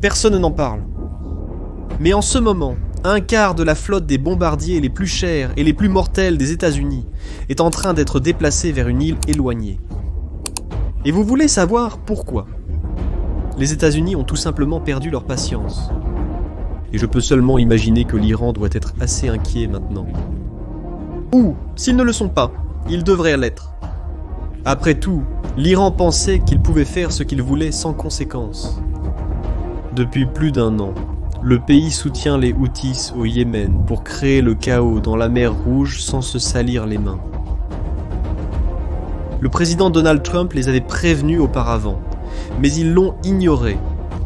Personne n'en parle. Mais en ce moment, un quart de la flotte des bombardiers les plus chers et les plus mortels des États-Unis est en train d'être déplacée vers une île éloignée. Et vous voulez savoir pourquoi ? Les États-Unis ont tout simplement perdu leur patience. Et je peux seulement imaginer que l'Iran doit être assez inquiet maintenant. Ou, s'ils ne le sont pas, ils devraient l'être. Après tout, l'Iran pensait qu'il pouvait faire ce qu'il voulait sans conséquence. Depuis plus d'1 an, le pays soutient les Houthis au Yémen pour créer le chaos dans la mer Rouge sans se salir les mains. Le président Donald Trump les avait prévenus auparavant, mais ils l'ont ignoré.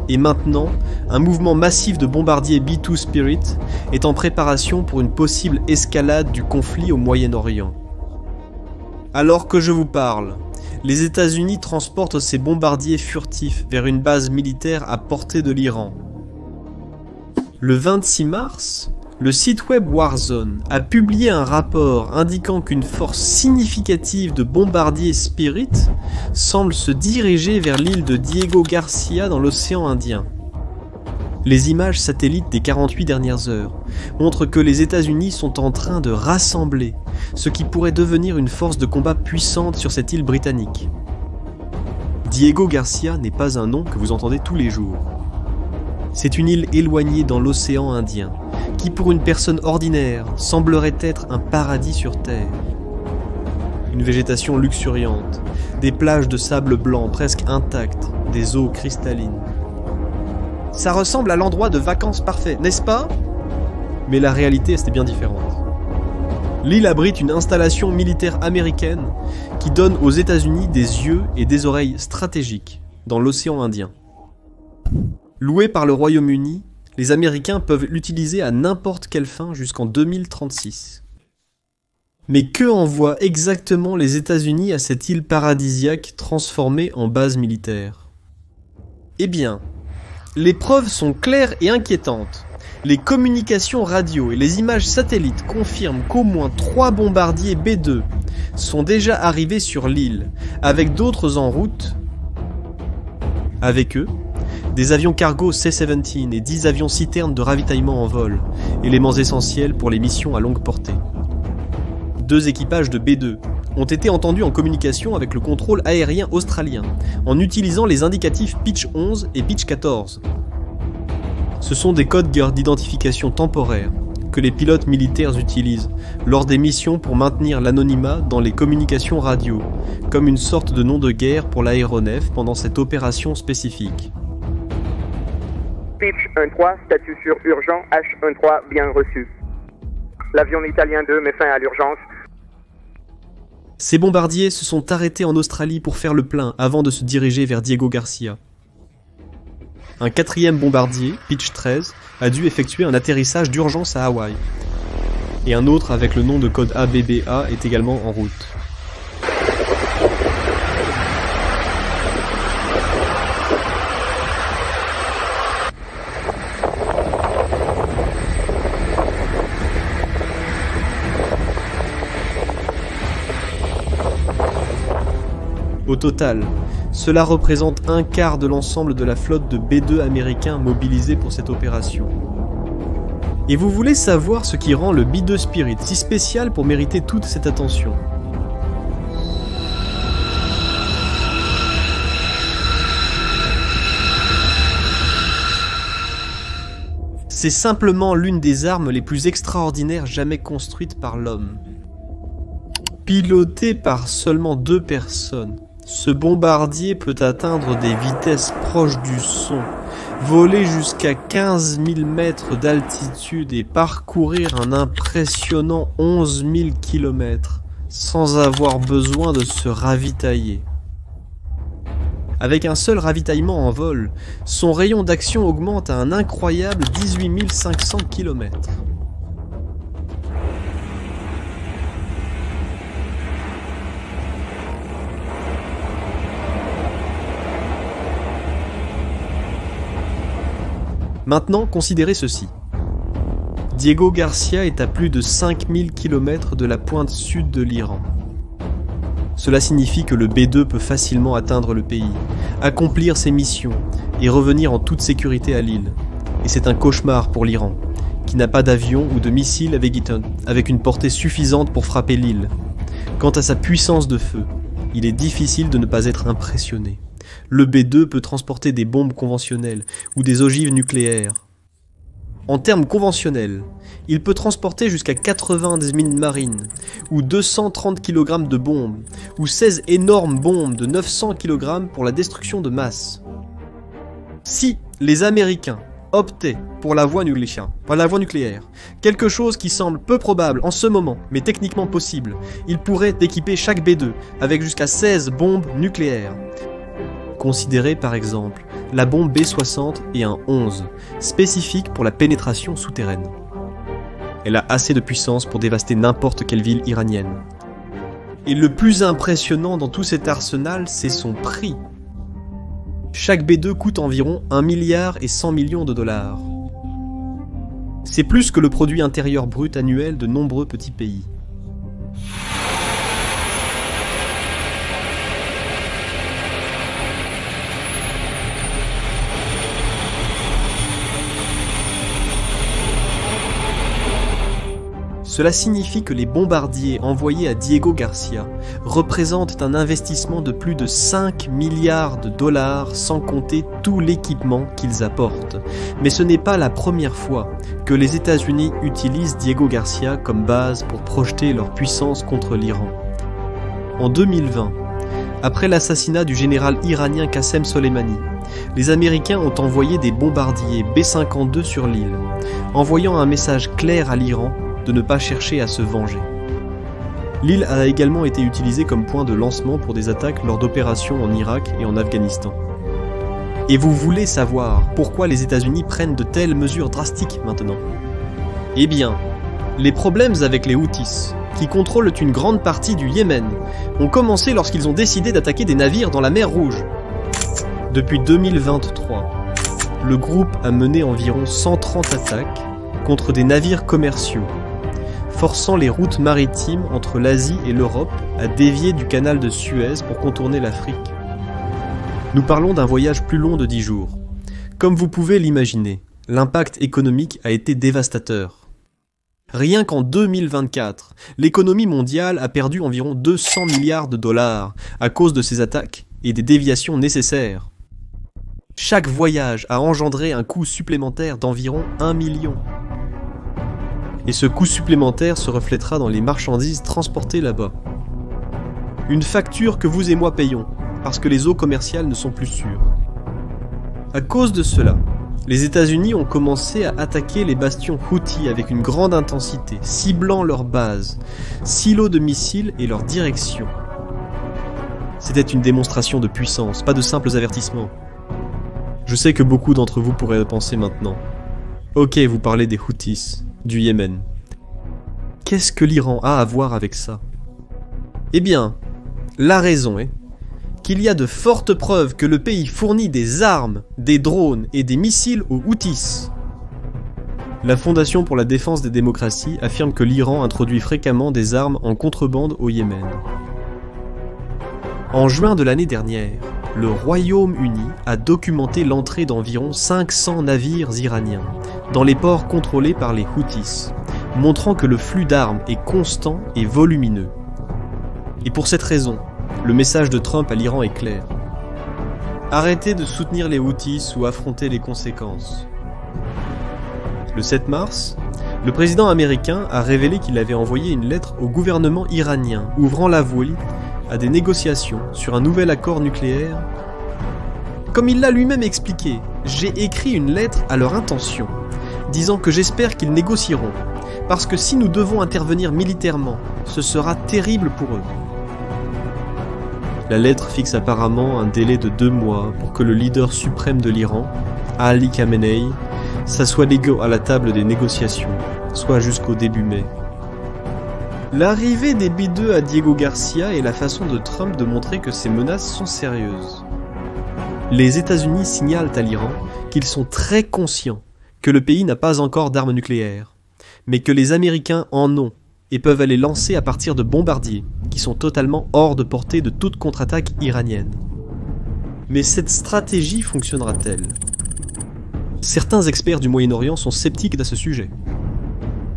Et maintenant, un mouvement massif de bombardiers B-2 Spirit est en préparation pour une possible escalade du conflit au Moyen-Orient. Alors que je vous parle, les États-Unis transportent ces bombardiers furtifs vers une base militaire à portée de l'Iran. Le 26 mars, le site web Warzone a publié un rapport indiquant qu'une force significative de bombardiers Spirit semble se diriger vers l'île de Diego Garcia dans l'océan Indien. Les images satellites des 48 dernières heures montrent que les États-Unis sont en train de rassembler ce qui pourrait devenir une force de combat puissante sur cette île britannique. Diego Garcia n'est pas un nom que vous entendez tous les jours. C'est une île éloignée dans l'océan Indien, qui pour une personne ordinaire semblerait être un paradis sur Terre. Une végétation luxuriante, des plages de sable blanc presque intactes, des eaux cristallines. Ça ressemble à l'endroit de vacances parfait, n'est-ce pas ? Mais la réalité, c'était bien différente. L'île abrite une installation militaire américaine qui donne aux États-Unis des yeux et des oreilles stratégiques dans l'océan Indien. Louée par le Royaume-Uni, les Américains peuvent l'utiliser à n'importe quelle fin jusqu'en 2036. Mais que envoient exactement les États-Unis à cette île paradisiaque transformée en base militaire ? Eh bien, les preuves sont claires et inquiétantes. Les communications radio et les images satellites confirment qu'au moins 3 bombardiers B-2 sont déjà arrivés sur l'île, avec d'autres en route. Avec eux, des avions cargo C-17 et 10 avions citernes de ravitaillement en vol, éléments essentiels pour les missions à longue portée. 2 équipages de B-2 ont été entendus en communication avec le contrôle aérien australien, en utilisant les indicatifs Pitch 11 et Pitch 14. Ce sont des codes d'identification temporaire que les pilotes militaires utilisent lors des missions pour maintenir l'anonymat dans les communications radio, comme une sorte de nom de guerre pour l'aéronef pendant cette opération spécifique. Pitch 1-3, statut sur urgent, H1-3 bien reçu. L'avion italien 2 met fin à l'urgence. Ces bombardiers se sont arrêtés en Australie pour faire le plein avant de se diriger vers Diego Garcia. Un 4e bombardier, Pitch 13, a dû effectuer un atterrissage d'urgence à Hawaï. Et un autre avec le nom de code ABBA est également en route. Au total, cela représente un quart de l'ensemble de la flotte de B-2 américains mobilisés pour cette opération. Et vous voulez savoir ce qui rend le B-2 Spirit si spécial pour mériter toute cette attention ? C'est simplement l'une des armes les plus extraordinaires jamais construites par l'homme. Piloté par seulement 2 personnes, ce bombardier peut atteindre des vitesses proches du son, voler jusqu'à 15 000 mètres d'altitude et parcourir un impressionnant 11 000 km sans avoir besoin de se ravitailler. Avec un seul ravitaillement en vol, son rayon d'action augmente à un incroyable 18 500 km. Maintenant, considérez ceci. Diego Garcia est à plus de 5000 km de la pointe sud de l'Iran. Cela signifie que le B-2 peut facilement atteindre le pays, accomplir ses missions, et revenir en toute sécurité à l'île. Et c'est un cauchemar pour l'Iran, qui n'a pas d'avion ou de missiles avec une portée suffisante pour frapper l'île. Quant à sa puissance de feu, il est difficile de ne pas être impressionné. Le B-2 peut transporter des bombes conventionnelles ou des ogives nucléaires. En termes conventionnels, il peut transporter jusqu'à 90 mines marines, ou 230 kg de bombes, ou 16 énormes bombes de 900 kg pour la destruction de masse. Si les Américains optaient pour la voie nucléaire, quelque chose qui semble peu probable en ce moment, mais techniquement possible, ils pourraient équiper chaque B-2 avec jusqu'à 16 bombes nucléaires. Considérez par exemple la bombe B-60 et un 11, spécifique pour la pénétration souterraine. Elle a assez de puissance pour dévaster n'importe quelle ville iranienne. Et le plus impressionnant dans tout cet arsenal, c'est son prix. Chaque B-2 coûte environ 1 milliard et 100 millions de dollars. C'est plus que le produit intérieur brut annuel de nombreux petits pays. Cela signifie que les bombardiers envoyés à Diego Garcia représentent un investissement de plus de 5 milliards de dollars sans compter tout l'équipement qu'ils apportent. Mais ce n'est pas la première fois que les États-Unis utilisent Diego Garcia comme base pour projeter leur puissance contre l'Iran. En 2020, après l'assassinat du général iranien Qassem Soleimani, les Américains ont envoyé des bombardiers B-52 sur l'île, envoyant un message clair à l'Iran de ne pas chercher à se venger. L'île a également été utilisée comme point de lancement pour des attaques lors d'opérations en Irak et en Afghanistan. Et vous voulez savoir pourquoi les États-Unis prennent de telles mesures drastiques maintenant? Eh bien, les problèmes avec les Houthis, qui contrôlent une grande partie du Yémen, ont commencé lorsqu'ils ont décidé d'attaquer des navires dans la mer Rouge. Depuis 2023, le groupe a mené environ 130 attaques contre des navires commerciaux, forçant les routes maritimes entre l'Asie et l'Europe à dévier du canal de Suez pour contourner l'Afrique. Nous parlons d'un voyage plus long de 10 jours. Comme vous pouvez l'imaginer, l'impact économique a été dévastateur. Rien qu'en 2024, l'économie mondiale a perdu environ 200 milliards de dollars à cause de ces attaques et des déviations nécessaires. Chaque voyage a engendré un coût supplémentaire d'environ 1 million. Et ce coût supplémentaire se reflètera dans les marchandises transportées là-bas. Une facture que vous et moi payons, parce que les eaux commerciales ne sont plus sûres. À cause de cela, les États-Unis ont commencé à attaquer les bastions Houthis avec une grande intensité, ciblant leurs bases, silos de missiles et leur direction. C'était une démonstration de puissance, pas de simples avertissements. Je sais que beaucoup d'entre vous pourraient penser maintenant. Ok, vous parlez des Houthis, du Yémen. Qu'est-ce que l'Iran a à voir avec ça? Eh bien, la raison est qu'il y a de fortes preuves que le pays fournit des armes, des drones et des missiles aux Houthis. La Fondation pour la défense des démocraties affirme que l'Iran introduit fréquemment des armes en contrebande au Yémen. En juin de l'année dernière, le Royaume-Uni a documenté l'entrée d'environ 500 navires iraniens dans les ports contrôlés par les Houthis, montrant que le flux d'armes est constant et volumineux. Et pour cette raison, le message de Trump à l'Iran est clair. Arrêtez de soutenir les Houthis ou affrontez les conséquences. Le 7 mars, le président américain a révélé qu'il avait envoyé une lettre au gouvernement iranien ouvrant la voie à des négociations sur un nouvel accord nucléaire. Comme il l'a lui-même expliqué, j'ai écrit une lettre à leur intention, disant que j'espère qu'ils négocieront, parce que si nous devons intervenir militairement, ce sera terrible pour eux. La lettre fixe apparemment un délai de 2 mois pour que le leader suprême de l'Iran, Ali Khamenei, s'assoie à la table des négociations, soit jusqu'au début mai. L'arrivée des B-2 à Diego Garcia est la façon de Trump de montrer que ces menaces sont sérieuses. Les États-Unis signalent à l'Iran qu'ils sont très conscients que le pays n'a pas encore d'armes nucléaires, mais que les Américains en ont et peuvent les lancer à partir de bombardiers qui sont totalement hors de portée de toute contre-attaque iranienne. Mais cette stratégie fonctionnera-t-elle? Certains experts du Moyen-Orient sont sceptiques à ce sujet.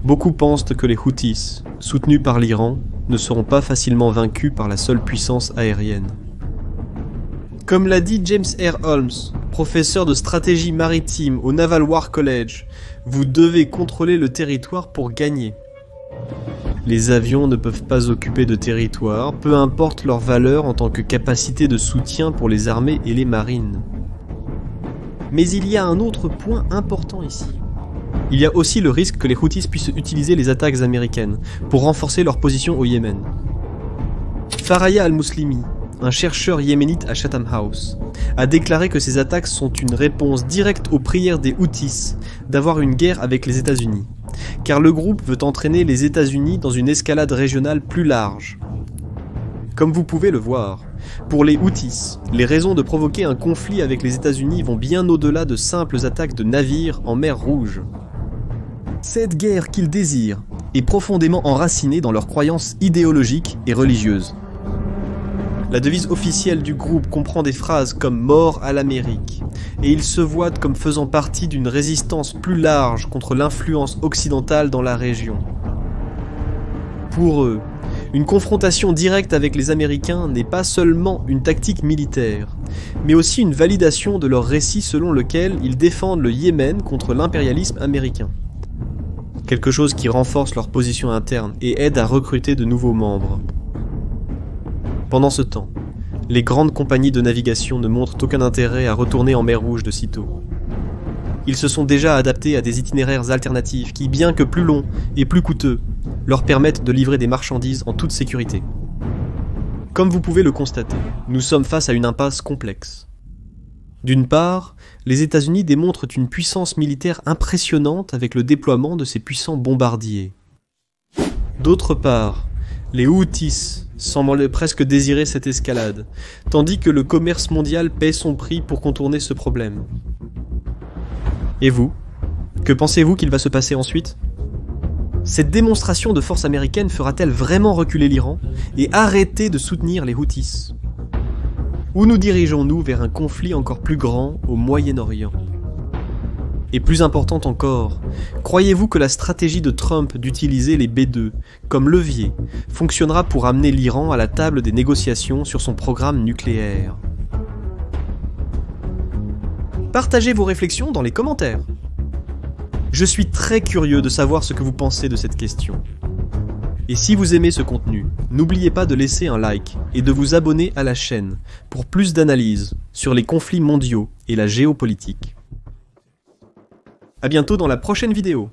Beaucoup pensent que les Houthis, soutenus par l'Iran, ne seront pas facilement vaincus par la seule puissance aérienne. Comme l'a dit James R. Holmes, professeur de stratégie maritime au Naval War College, vous devez contrôler le territoire pour gagner. Les avions ne peuvent pas occuper de territoire, peu importe leur valeur en tant que capacité de soutien pour les armées et les marines. Mais il y a un autre point important ici. Il y a aussi le risque que les Houthis puissent utiliser les attaques américaines pour renforcer leur position au Yémen. Faraya al-Muslimi, un chercheur yéménite à Chatham House, a déclaré que ces attaques sont une réponse directe aux prières des Houthis d'avoir une guerre avec les États-Unis, car le groupe veut entraîner les États-Unis dans une escalade régionale plus large. Comme vous pouvez le voir, pour les Houthis, les raisons de provoquer un conflit avec les États-Unis vont bien au-delà de simples attaques de navires en mer Rouge. Cette guerre qu'ils désirent est profondément enracinée dans leurs croyances idéologiques et religieuses. La devise officielle du groupe comprend des phrases comme « mort à l'Amérique » et ils se voient comme faisant partie d'une résistance plus large contre l'influence occidentale dans la région. Pour eux, une confrontation directe avec les Américains n'est pas seulement une tactique militaire, mais aussi une validation de leur récit selon lequel ils défendent le Yémen contre l'impérialisme américain. Quelque chose qui renforce leur position interne et aide à recruter de nouveaux membres. Pendant ce temps, les grandes compagnies de navigation ne montrent aucun intérêt à retourner en mer Rouge de sitôt. Ils se sont déjà adaptés à des itinéraires alternatifs qui, bien que plus longs et plus coûteux, leur permettent de livrer des marchandises en toute sécurité. Comme vous pouvez le constater, nous sommes face à une impasse complexe. D'une part, les États-Unis démontrent une puissance militaire impressionnante avec le déploiement de ces puissants bombardiers. D'autre part, les Houthis semblent presque désirer cette escalade, tandis que le commerce mondial paie son prix pour contourner ce problème. Et vous? Que pensez-vous qu'il va se passer ensuite? Cette démonstration de force américaine fera-t-elle vraiment reculer l'Iran et arrêter de soutenir les Houthis? Ou nous dirigeons-nous vers un conflit encore plus grand au Moyen-Orient? Et plus important encore, croyez-vous que la stratégie de Trump d'utiliser les B-2 comme levier fonctionnera pour amener l'Iran à la table des négociations sur son programme nucléaire? Partagez vos réflexions dans les commentaires. Je suis très curieux de savoir ce que vous pensez de cette question. Et si vous aimez ce contenu, n'oubliez pas de laisser un like et de vous abonner à la chaîne pour plus d'analyses sur les conflits mondiaux et la géopolitique. À bientôt dans la prochaine vidéo.